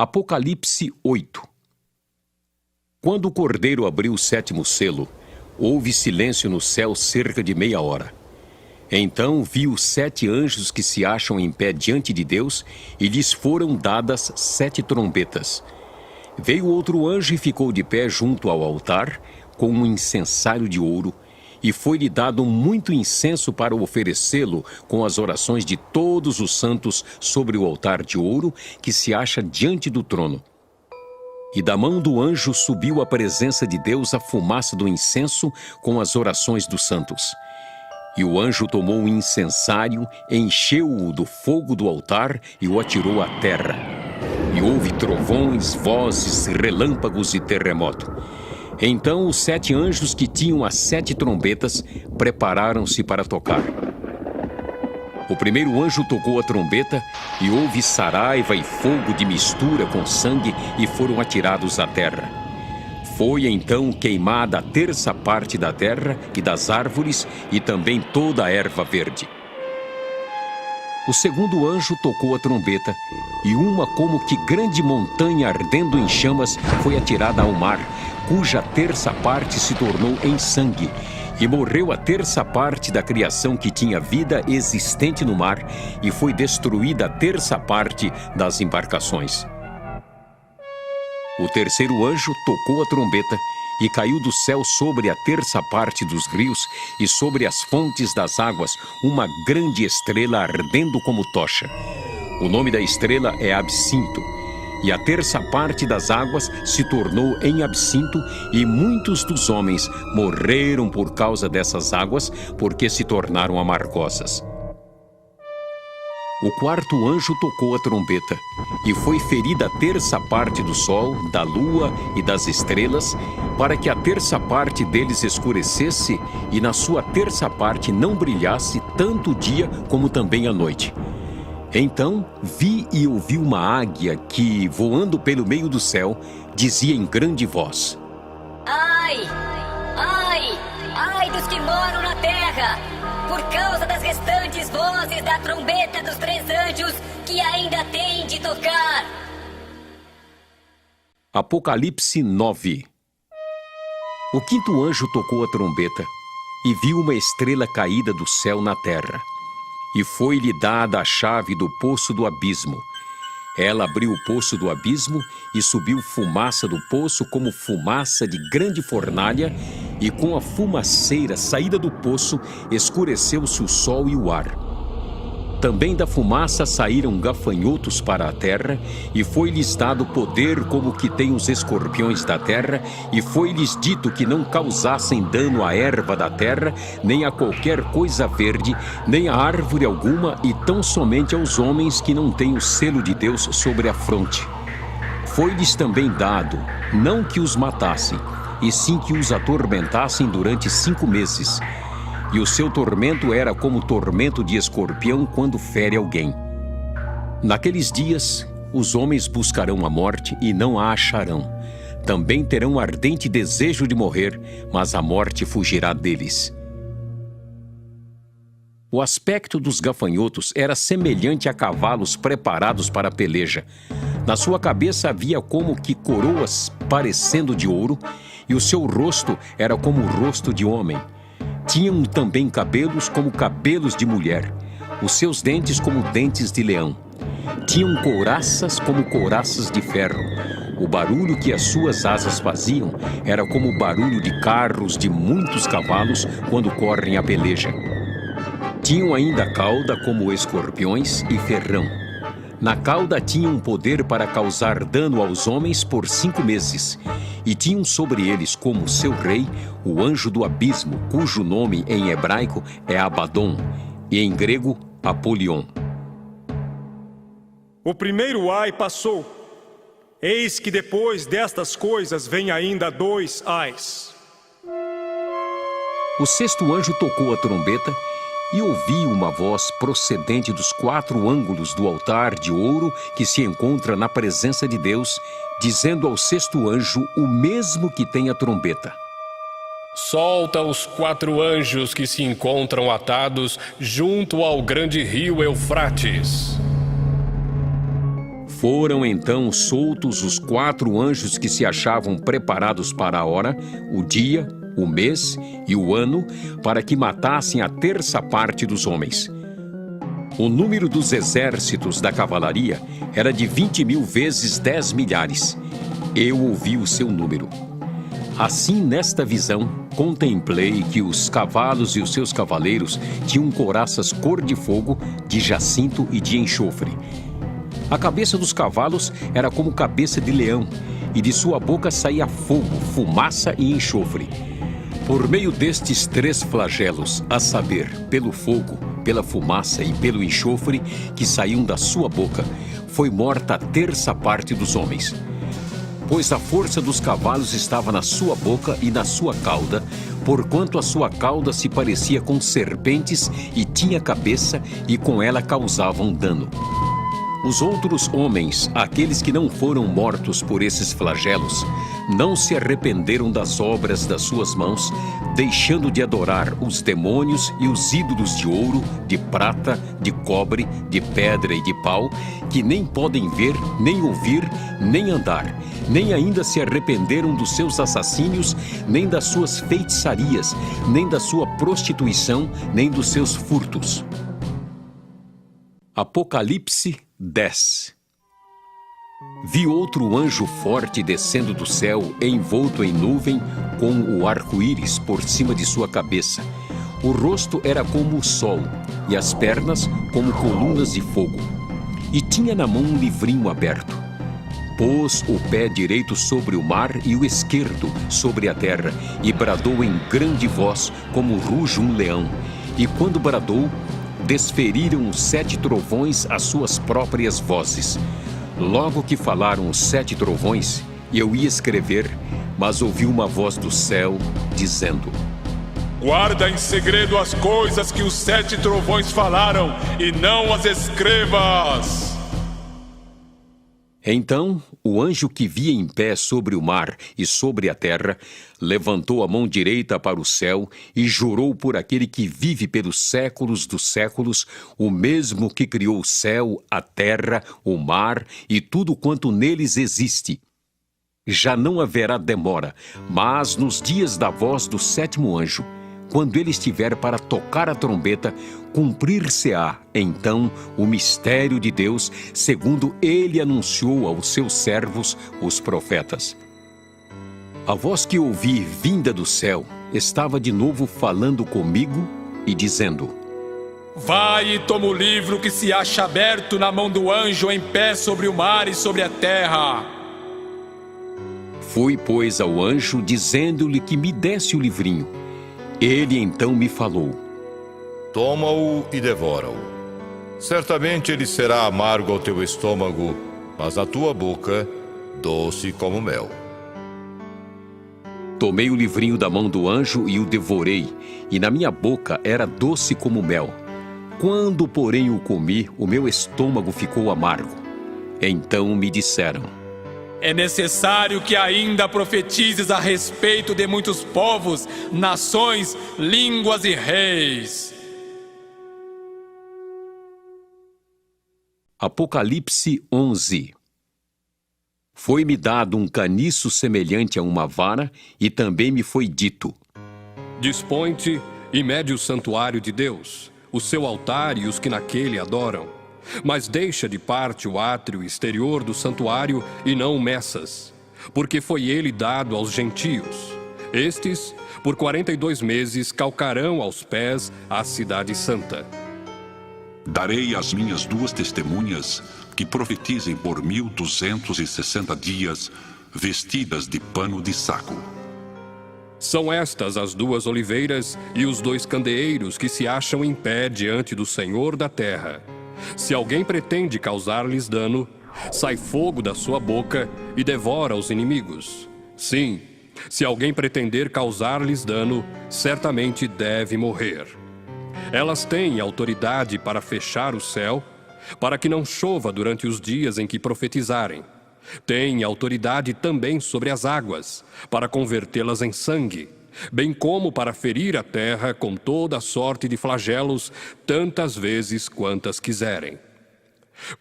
Apocalipse 8. Quando o Cordeiro abriu o 7º selo, houve silêncio no céu cerca de meia hora. Então vi os 7 anjos que se acham em pé diante de Deus, e lhes foram dadas 7 trombetas. Veio outro anjo e ficou de pé junto ao altar, com um incensário de ouro, e foi-lhe dado muito incenso para oferecê-lo com as orações de todos os santos sobre o altar de ouro que se acha diante do trono. E da mão do anjo subiu à presença de Deus a fumaça do incenso com as orações dos santos. E o anjo tomou o incensário, encheu-o do fogo do altar e o atirou à terra. E houve trovões, vozes, relâmpagos e terremoto. Então os 7 anjos que tinham as 7 trombetas prepararam-se para tocar. O primeiro anjo tocou a trombeta e houve saraiva e fogo de mistura com sangue e foram atirados à terra. Foi então queimada a 1/3 parte da terra e das árvores e também toda a erva verde. O segundo anjo tocou a trombeta e uma como que grande montanha ardendo em chamas foi atirada ao mar, cuja 1/3 parte se tornou em sangue, e morreu a 1/3 parte da criação que tinha vida existente no mar, e foi destruída a 1/3 parte das embarcações. O terceiro anjo tocou a trombeta e caiu do céu sobre a 1/3 parte dos rios e sobre as fontes das águas uma grande estrela ardendo como tocha. O nome da estrela é Absinto. E a 1/3 parte das águas se tornou em absinto, e muitos dos homens morreram por causa dessas águas, porque se tornaram amargosas. O quarto anjo tocou a trombeta, e foi ferida a 1/3 parte do sol, da lua e das estrelas, para que a 1/3 parte deles escurecesse, e na sua 1/3 parte não brilhasse tanto o dia como também a noite. Então vi e ouvi uma águia que, voando pelo meio do céu, dizia em grande voz: Ai, ai, ai dos que moram na terra, por causa das restantes vozes da trombeta dos 3 anjos que ainda têm de tocar. Apocalipse 9. O 5º anjo tocou a trombeta e viu uma estrela caída do céu na terra. E foi-lhe dada a chave do poço do abismo. Ela abriu o poço do abismo e subiu fumaça do poço como fumaça de grande fornalha, e com a fumaceira saída do poço escureceu-se o sol e o ar. Também da fumaça saíram gafanhotos para a terra, e foi-lhes dado poder como que tem os escorpiões da terra, e foi-lhes dito que não causassem dano à erva da terra, nem a qualquer coisa verde, nem a árvore alguma, e tão somente aos homens que não têm o selo de Deus sobre a fronte. Foi-lhes também dado, não que os matassem, e sim que os atormentassem durante 5 meses. E o seu tormento era como o tormento de escorpião quando fere alguém. Naqueles dias, os homens buscarão a morte e não a acharão. Também terão ardente desejo de morrer, mas a morte fugirá deles. O aspecto dos gafanhotos era semelhante a cavalos preparados para a peleja. Na sua cabeça havia como que coroas parecendo de ouro, e o seu rosto era como o rosto de homem. Tinham também cabelos como cabelos de mulher, os seus dentes como dentes de leão. Tinham couraças como couraças de ferro. O barulho que as suas asas faziam era como o barulho de carros de muitos cavalos quando correm a peleja. Tinham ainda cauda como escorpiões e ferrão. Na cauda tinham poder para causar dano aos homens por 5 meses. E tinham sobre eles como seu rei o anjo do abismo, cujo nome em hebraico é Abaddon e em grego Apolion. O primeiro ai passou. Eis que depois destas coisas vem ainda 2 ais. O 6º anjo tocou a trombeta e ouvi uma voz procedente dos 4 ângulos do altar de ouro que se encontra na presença de Deus, dizendo ao 6º anjo o mesmo que tem a trombeta: Solta os 4 anjos que se encontram atados junto ao grande rio Eufrates. Foram então soltos os 4 anjos que se achavam preparados para a hora, o dia, o mês e o ano, para que matassem a 1/3 parte dos homens. O número dos exércitos da cavalaria era de 20.000 vezes 10 milhares. Eu ouvi o seu número. Assim, nesta visão, contemplei que os cavalos e os seus cavaleiros tinham couraças cor de fogo, de jacinto e de enxofre. A cabeça dos cavalos era como cabeça de leão, e de sua boca saía fogo, fumaça e enxofre. Por meio destes 3 flagelos, a saber, pelo fogo, pela fumaça e pelo enxofre que saíam da sua boca, foi morta a 1/3 parte dos homens. Pois a força dos cavalos estava na sua boca e na sua cauda, porquanto a sua cauda se parecia com serpentes e tinha cabeça, e com ela causavam dano. Os outros homens, aqueles que não foram mortos por esses flagelos, não se arrependeram das obras das suas mãos, deixando de adorar os demônios e os ídolos de ouro, de prata, de cobre, de pedra e de pau, que nem podem ver, nem ouvir, nem andar, nem ainda se arrependeram dos seus assassínios, nem das suas feitiçarias, nem da sua prostituição, nem dos seus furtos. Apocalipse 10. Vi outro anjo forte descendo do céu, envolto em nuvem, com o arco-íris por cima de sua cabeça. O rosto era como o sol, e as pernas como colunas de fogo. E tinha na mão um livrinho aberto. Pôs o pé direito sobre o mar e o esquerdo sobre a terra, e bradou em grande voz, como ruge um leão. E quando bradou, desferiram os 7 trovões as suas próprias vozes. Logo que falaram os 7 trovões, eu ia escrever, mas ouvi uma voz do céu, dizendo: Guarda em segredo as coisas que os 7 trovões falaram, e não as escrevas. Então, o anjo que via em pé sobre o mar e sobre a terra, levantou a mão direita para o céu e jurou por aquele que vive pelos séculos dos séculos, o mesmo que criou o céu, a terra, o mar e tudo quanto neles existe. Já não haverá demora, mas nos dias da voz do 7º anjo, quando ele estiver para tocar a trombeta, cumprir-se-á, então, o mistério de Deus, segundo ele anunciou aos seus servos, os profetas. A voz que ouvi vinda do céu estava de novo falando comigo e dizendo: Vai e toma o livro que se acha aberto na mão do anjo em pé sobre o mar e sobre a terra. Fui, pois, ao anjo, dizendo-lhe que me desse o livrinho. Ele então me falou: Toma-o e devora-o. Certamente ele será amargo ao teu estômago, mas à tua boca, doce como mel. Tomei o livrinho da mão do anjo e o devorei, e na minha boca era doce como mel. Quando, porém, o comi, o meu estômago ficou amargo. Então me disseram: É necessário que ainda profetizes a respeito de muitos povos, nações, línguas e reis. Apocalipse 11. Foi-me dado um caniço semelhante a uma vara, e também me foi dito: Dispõe-te e mede o santuário de Deus, o seu altar e os que naquele adoram. Mas deixa de parte o átrio exterior do santuário e não o meças, porque foi ele dado aos gentios. Estes, por 42 meses, calcarão aos pés a cidade santa. Darei às minhas 2 testemunhas que profetizem por 1260 dias, vestidas de pano de saco. São estas as 2 oliveiras e os 2 candeeiros que se acham em pé diante do Senhor da terra. Se alguém pretende causar-lhes dano, sai fogo da sua boca e devora os inimigos. Sim, se alguém pretender causar-lhes dano, certamente deve morrer. Elas têm autoridade para fechar o céu, para que não chova durante os dias em que profetizarem. Têm autoridade também sobre as águas, para convertê-las em sangue, bem como para ferir a terra com toda a sorte de flagelos, tantas vezes quantas quiserem.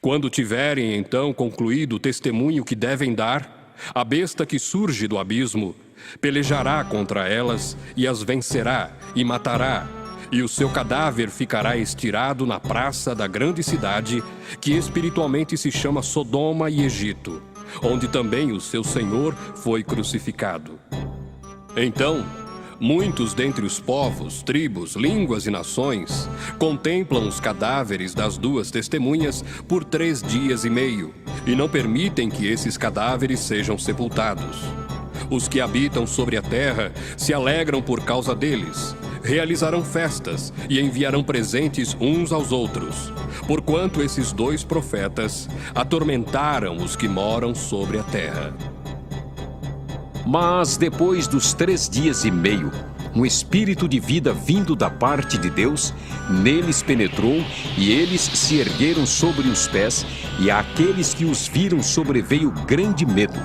Quando tiverem então concluído o testemunho que devem dar, a besta que surge do abismo pelejará contra elas e as vencerá e matará, e o seu cadáver ficará estirado na praça da grande cidade, que espiritualmente se chama Sodoma e Egito, onde também o seu Senhor foi crucificado. Então, muitos dentre os povos, tribos, línguas e nações contemplam os cadáveres das duas testemunhas por 3 dias e meio, e não permitem que esses cadáveres sejam sepultados. Os que habitam sobre a terra se alegram por causa deles, realizarão festas e enviarão presentes uns aos outros, porquanto esses 2 profetas atormentaram os que moram sobre a terra. Mas depois dos 3 dias e meio, um espírito de vida vindo da parte de Deus neles penetrou, e eles se ergueram sobre os pés, e àqueles que os viram sobreveio grande medo.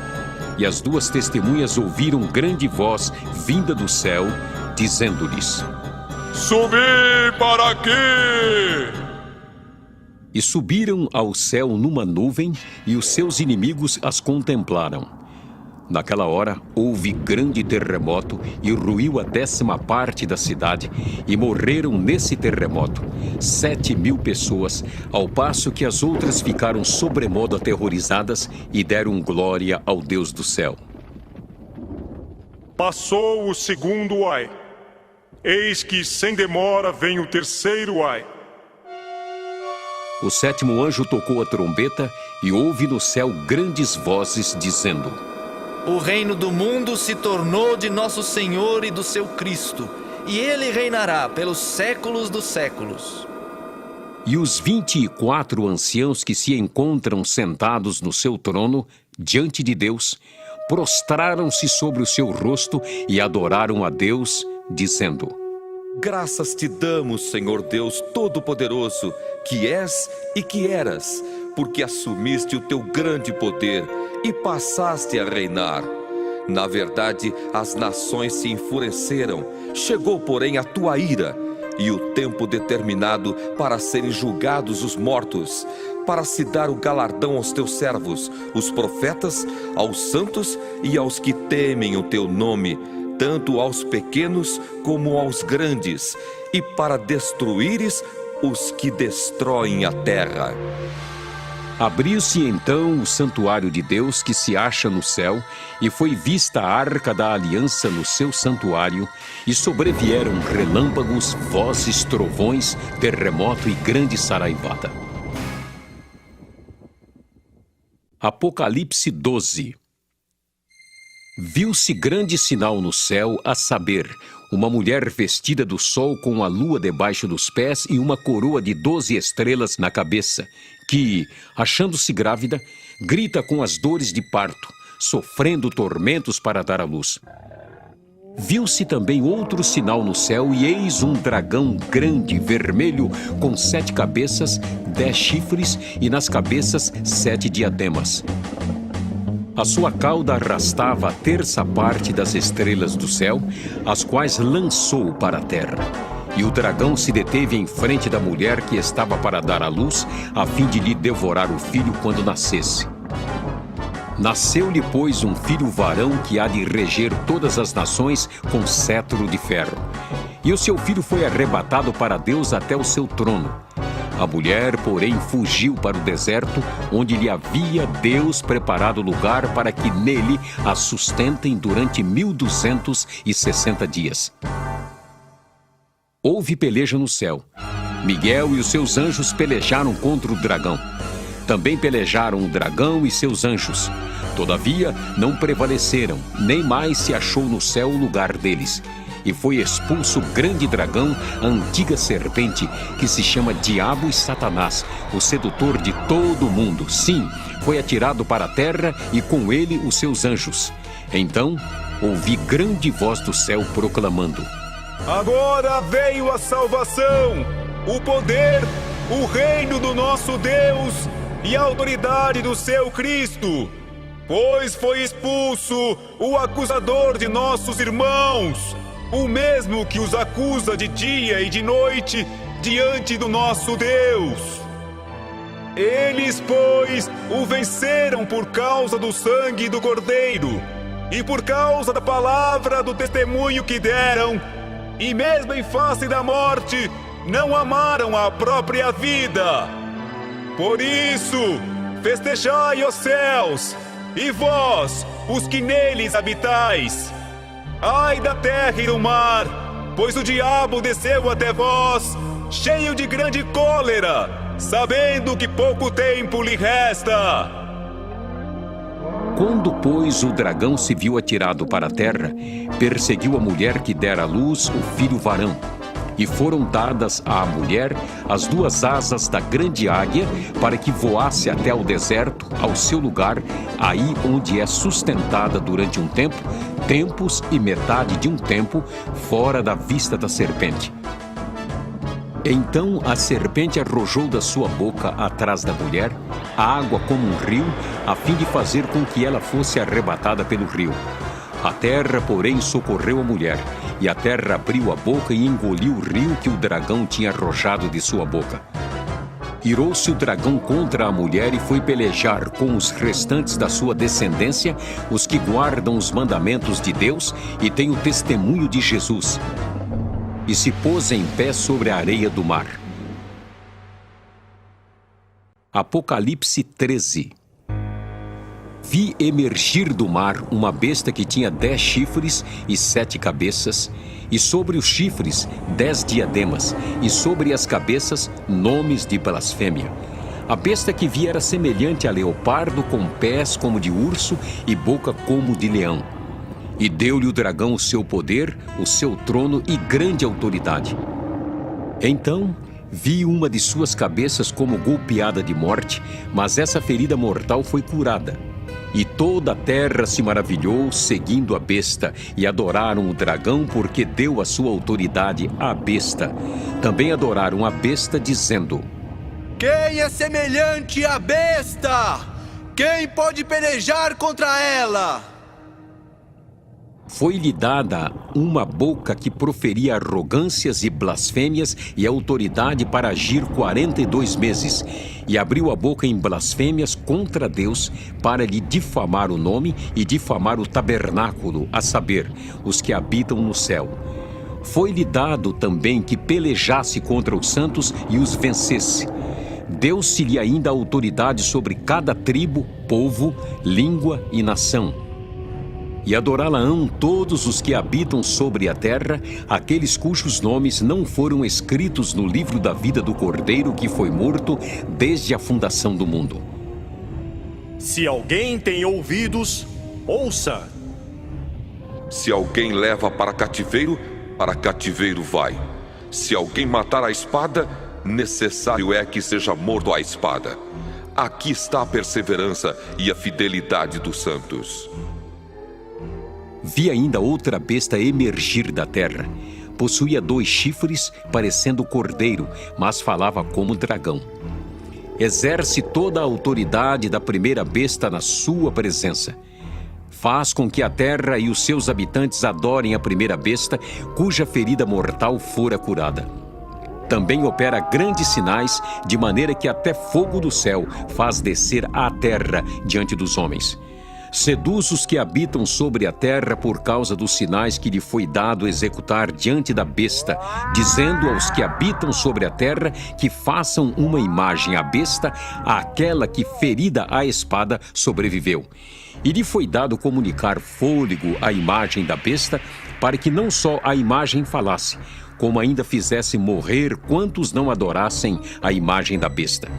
E as 2 testemunhas ouviram grande voz vinda do céu, dizendo-lhes: Subi para aqui! E subiram ao céu numa nuvem, e os seus inimigos as contemplaram. Naquela hora, houve grande terremoto, e ruiu a 10ª parte da cidade, e morreram nesse terremoto 7.000 pessoas, ao passo que as outras ficaram sobremodo aterrorizadas e deram glória ao Deus do céu. Passou o 2º ai. Eis que sem demora vem o 3º ai. O 7º anjo tocou a trombeta, e houve no céu grandes vozes dizendo: O reino do mundo se tornou de nosso Senhor e do seu Cristo, e ele reinará pelos séculos dos séculos. E os 24 anciãos que se encontram sentados no seu trono, diante de Deus, prostraram-se sobre o seu rosto e adoraram a Deus, dizendo: Graças te damos, Senhor Deus Todo-Poderoso, que és e que eras, porque assumiste o teu grande poder e passaste a reinar. Na verdade, as nações se enfureceram, chegou, porém, a tua ira, e o tempo determinado para serem julgados os mortos, para se dar o galardão aos teus servos, os profetas, aos santos e aos que temem o teu nome, tanto aos pequenos como aos grandes, e para destruíres os que destroem a terra. Abriu-se então o santuário de Deus que se acha no céu, e foi vista a arca da aliança no seu santuário, e sobrevieram relâmpagos, vozes, trovões, terremoto e grande saraivada. Apocalipse 12. Viu-se grande sinal no céu, a saber, uma mulher vestida do sol com a lua debaixo dos pés e uma coroa de 12 estrelas na cabeça, que, achando-se grávida, grita com as dores de parto, sofrendo tormentos para dar à luz. Viu-se também outro sinal no céu, e eis um dragão grande, vermelho, com 7 cabeças, 10 chifres, e nas cabeças 7 diademas. A sua cauda arrastava a 1/3 parte das estrelas do céu, as quais lançou para a terra. E o dragão se deteve em frente da mulher que estava para dar à luz, a fim de lhe devorar o filho quando nascesse. Nasceu-lhe, pois, um filho varão que há de reger todas as nações com cetro de ferro. E o seu filho foi arrebatado para Deus até o seu trono. A mulher, porém, fugiu para o deserto, onde lhe havia Deus preparado lugar para que nele a sustentem durante 1260 dias. Houve peleja no céu. Miguel e os seus anjos pelejaram contra o dragão. Também pelejaram o dragão e seus anjos. Todavia, não prevaleceram, nem mais se achou no céu o lugar deles. E foi expulso o grande dragão, a antiga serpente, que se chama Diabo e Satanás, o sedutor de todo o mundo. Sim, foi atirado para a terra e com ele os seus anjos. Então, ouvi grande voz do céu proclamando: Agora veio a salvação, o poder, o reino do nosso Deus e a autoridade do seu Cristo, pois foi expulso o acusador de nossos irmãos, o mesmo que os acusa de dia e de noite diante do nosso Deus. Eles, pois, o venceram por causa do sangue do Cordeiro e por causa da palavra do testemunho que deram, e mesmo em face da morte, não amaram a própria vida. Por isso, festejai os céus, e vós, os que neles habitais. Ai da terra e do mar, pois o diabo desceu até vós, cheio de grande cólera, sabendo que pouco tempo lhe resta. Quando, pois, o dragão se viu atirado para a terra, perseguiu a mulher que dera à luz o filho varão. E foram dadas à mulher as 2 asas da grande águia, para que voasse até ao deserto, ao seu lugar, aí onde é sustentada durante um tempo, tempos e metade de um tempo, fora da vista da serpente. Então a serpente arrojou da sua boca atrás da mulher a água como um rio, a fim de fazer com que ela fosse arrebatada pelo rio. A terra, porém, socorreu a mulher, e a terra abriu a boca e engoliu o rio que o dragão tinha arrojado de sua boca. Irou-se o dragão contra a mulher e foi pelejar com os restantes da sua descendência, os que guardam os mandamentos de Deus e têm o testemunho de Jesus. E se pôs em pé sobre a areia do mar. Apocalipse 13. Vi emergir do mar uma besta que tinha 10 chifres e 7 cabeças, e sobre os chifres 10 diademas, e sobre as cabeças nomes de blasfêmia. A besta que vi era semelhante a leopardo, com pés como de urso e boca como de leão. E deu-lhe o dragão o seu poder, o seu trono e grande autoridade. Então vi uma de suas cabeças como golpeada de morte, mas essa ferida mortal foi curada. E toda a terra se maravilhou, seguindo a besta, e adoraram o dragão, porque deu a sua autoridade à besta. Também adoraram a besta, dizendo: Quem é semelhante à besta? Quem pode pelejar contra ela? Foi-lhe dada uma boca que proferia arrogâncias e blasfêmias e autoridade para agir 42 meses, e abriu a boca em blasfêmias contra Deus para lhe difamar o nome e difamar o tabernáculo, a saber, os que habitam no céu. Foi-lhe dado também que pelejasse contra os santos e os vencesse. Deu-se-lhe ainda autoridade sobre cada tribo, povo, língua e nação. E adorá-la-ão todos os que habitam sobre a terra, aqueles cujos nomes não foram escritos no livro da vida do Cordeiro que foi morto desde a fundação do mundo. Se alguém tem ouvidos, ouça. Se alguém leva para cativeiro vai. Se alguém matar a espada, necessário é que seja morto à espada. Aqui está a perseverança e a fidelidade dos santos. Vi ainda outra besta emergir da terra. Possuía 2 chifres, parecendo cordeiro, mas falava como dragão. Exerce toda a autoridade da primeira besta na sua presença. Faz com que a terra e os seus habitantes adorem a primeira besta, cuja ferida mortal fora curada. Também opera grandes sinais, de maneira que até fogo do céu faz descer à terra diante dos homens. Seduz os que habitam sobre a terra por causa dos sinais que lhe foi dado executar diante da besta, dizendo aos que habitam sobre a terra que façam uma imagem à besta, àquela que, ferida à espada, sobreviveu. E lhe foi dado comunicar fôlego à imagem da besta, para que não só a imagem falasse, como ainda fizesse morrer quantos não adorassem a imagem da besta.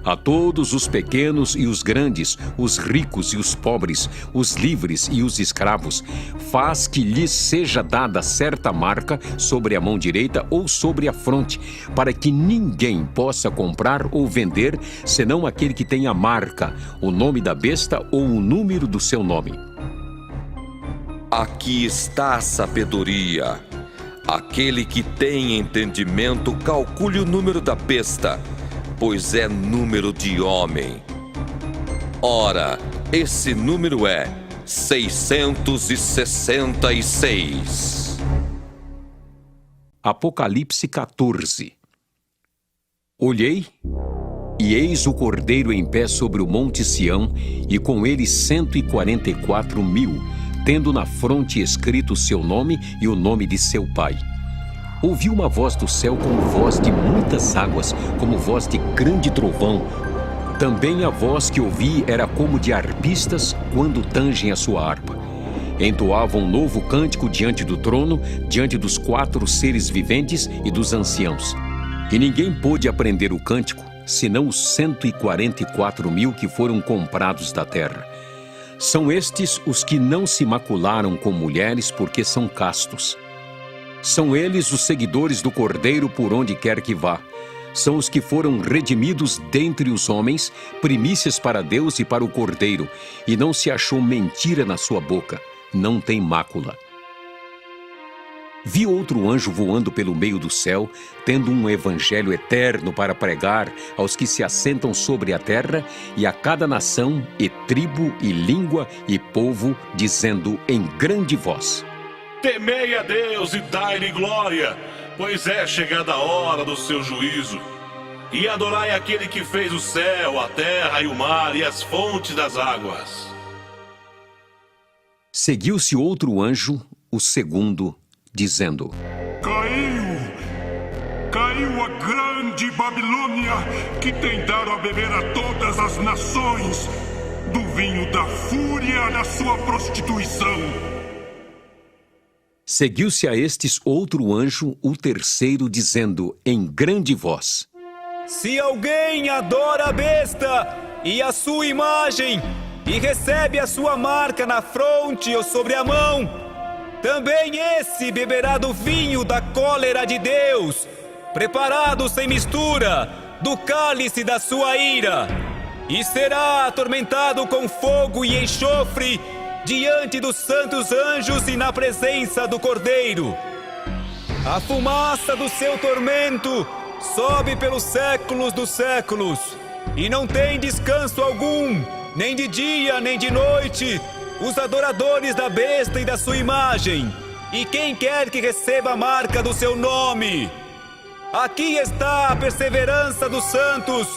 A todos os pequenos e os grandes, os ricos e os pobres, os livres e os escravos, faz que lhes seja dada certa marca sobre a mão direita ou sobre a fronte, para que ninguém possa comprar ou vender, senão aquele que tem a marca, o nome da besta ou o número do seu nome. Aqui está a sabedoria. Aquele que tem entendimento, calcule o número da besta, pois é número de homem. Ora, esse número é 666. Apocalipse 14. Olhei, E eis o Cordeiro em pé sobre o monte Sião, e com ele 144.000, tendo na fronte escrito o seu nome e o nome de seu pai. Ouvi uma voz do céu como voz de muitas águas, como voz de grande trovão. Também a voz que ouvi era como de arpistas quando tangem a sua harpa. Entoavam um novo cântico diante do trono, diante dos 4 seres viventes e dos anciãos. E ninguém pôde aprender o cântico, senão os 144.000 que foram comprados da terra. São estes os que não se macularam com mulheres, porque são castos. São eles os seguidores do Cordeiro por onde quer que vá. São os que foram redimidos dentre os homens, primícias para Deus e para o Cordeiro, e não se achou mentira na sua boca, não tem mácula. Vi outro anjo voando pelo meio do céu, tendo um evangelho eterno para pregar aos que se assentam sobre a terra e a cada nação, e tribo, e língua, e povo, dizendo em grande voz: Temei a Deus e dai-lhe glória, pois é chegada a hora do seu juízo. E adorai aquele que fez o céu, a terra e o mar e as fontes das águas. Seguiu-se outro anjo, o segundo, dizendo: Caiu a grande Babilônia, que tem dado a beber a todas as nações do vinho da fúria da sua prostituição. Seguiu-se a estes outro anjo, o terceiro, dizendo em grande voz: Se alguém adora a besta e a sua imagem, e recebe a sua marca na fronte ou sobre a mão, também esse beberá do vinho da cólera de Deus, preparado sem mistura, do cálice da sua ira, e será atormentado com fogo e enxofre, diante dos santos anjos e na presença do Cordeiro. A fumaça do seu tormento sobe pelos séculos dos séculos, e não tem descanso algum, nem de dia nem de noite, os adoradores da besta e da sua imagem, e quem quer que receba a marca do seu nome. Aqui está a perseverança dos santos,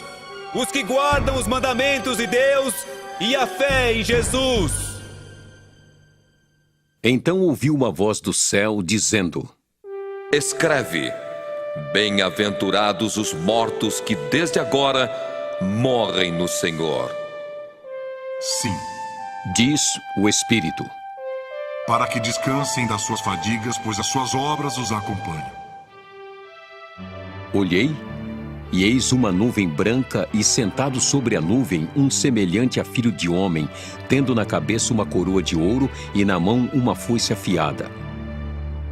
os que guardam os mandamentos de Deus e a fé em Jesus. Então ouvi uma voz do céu dizendo: Escreve: Bem-aventurados os mortos que desde agora morrem no Senhor. Sim, diz o Espírito, para que descansem das suas fadigas, pois as suas obras os acompanham. Olhei, e eis uma nuvem branca, e sentado sobre a nuvem um semelhante a filho de homem, tendo na cabeça uma coroa de ouro e na mão uma foice afiada.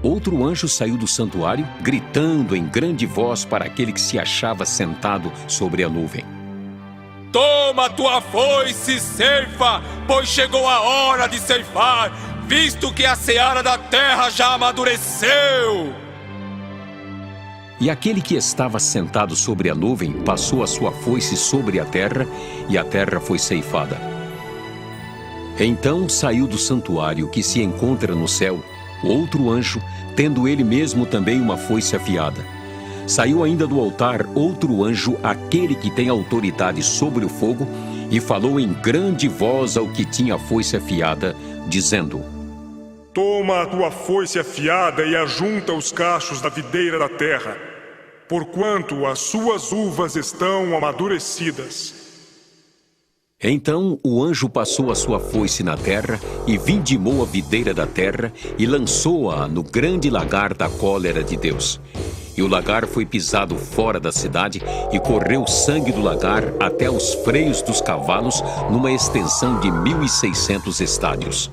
Outro anjo saiu do santuário, gritando em grande voz para aquele que se achava sentado sobre a nuvem: Toma tua foice, ceifa, pois chegou a hora de ceifar, visto que a seara da terra já amadureceu. E aquele que estava sentado sobre a nuvem passou a sua foice sobre a terra, e a terra foi ceifada. Então saiu do santuário que se encontra no céu outro anjo, tendo ele mesmo também uma foice afiada. Saiu ainda do altar outro anjo, aquele que tem autoridade sobre o fogo, e falou em grande voz ao que tinha a foice afiada, dizendo: Toma a tua foice afiada e ajunta os cachos da videira da terra, porquanto as suas uvas estão amadurecidas. Então o anjo passou a sua foice na terra, e vindimou a videira da terra, e lançou-a no grande lagar da cólera de Deus. E o lagar foi pisado fora da cidade, e correu sangue do lagar até os freios dos cavalos, numa extensão de 1.600 estádios.